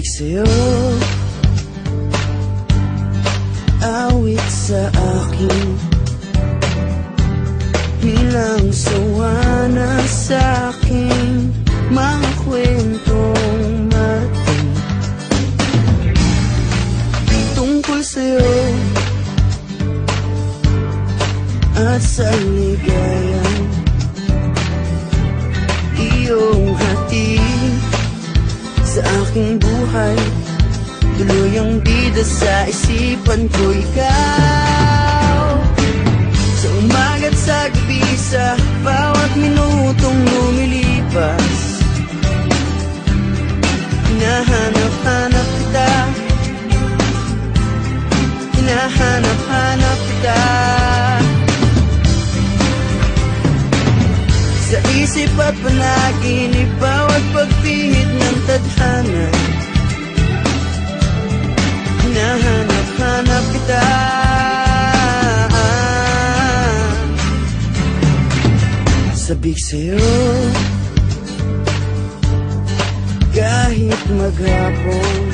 Sabik sa'yo, awit sa akin, bilang sawa na sa'king mga kwentong marating tungkol sa'yo at sa ligayang iyong hatid sa aking buhay. Tuluyang bida sa isipan ko ikaw, sa umaga't sa gabi, sa bawat minutong lumilipas. Hinahanap-hanap kita, hinahanap-hanap kita, sa isip at panaginip, bawat pagpihit ng tadhana. Hinahanap-hanap kita, sabik sa'yo, kahit maghapon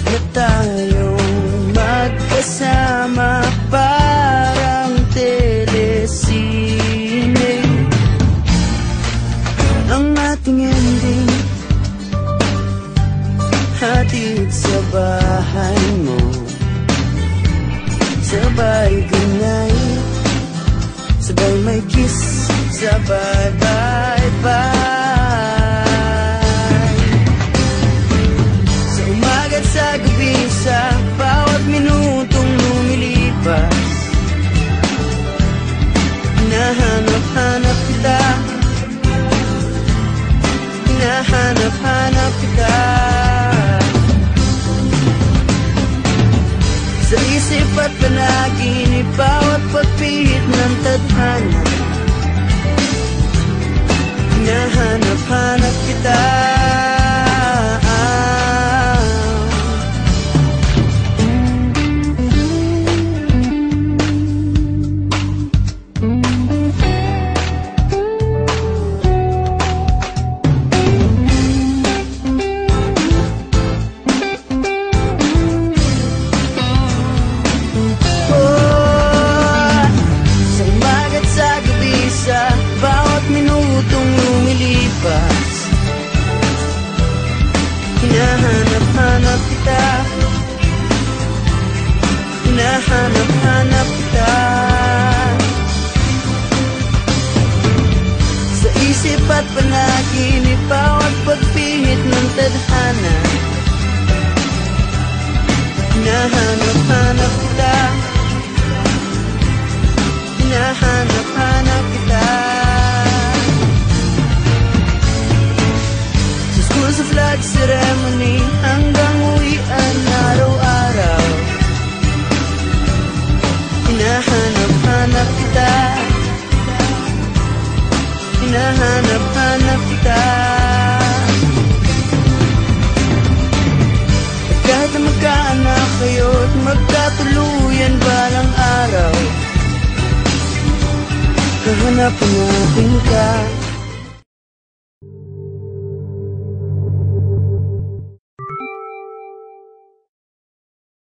na tayong magkasama, parang telesine ang ating ending. Hatid sa bahay mo, sabay ganay, sabay may kiss, sabay bye-bye. Sa umaga't sa gabi, sa bawat minutong lumilipas, hinahanap-hanap kita, hinahanap-hanap kita, sa isip at panaginip, bawat pagpihit ng tadhana. Hinahanap-hanap kita, hinahanap-hanap kita, hinahanap-hanap kita, sa isip at panaginip, bawat pagpihit ng tadhana. Hinahanap-hanap kita, hinahanap-hanap kita, sa flag ceremony hanggang uwian araw-araw. Hinahanap-hanap kita, hinahanap-hanap kita, at kahit na magkaanak kayo't magkatuluyan balang araw, hahanapin natin ka.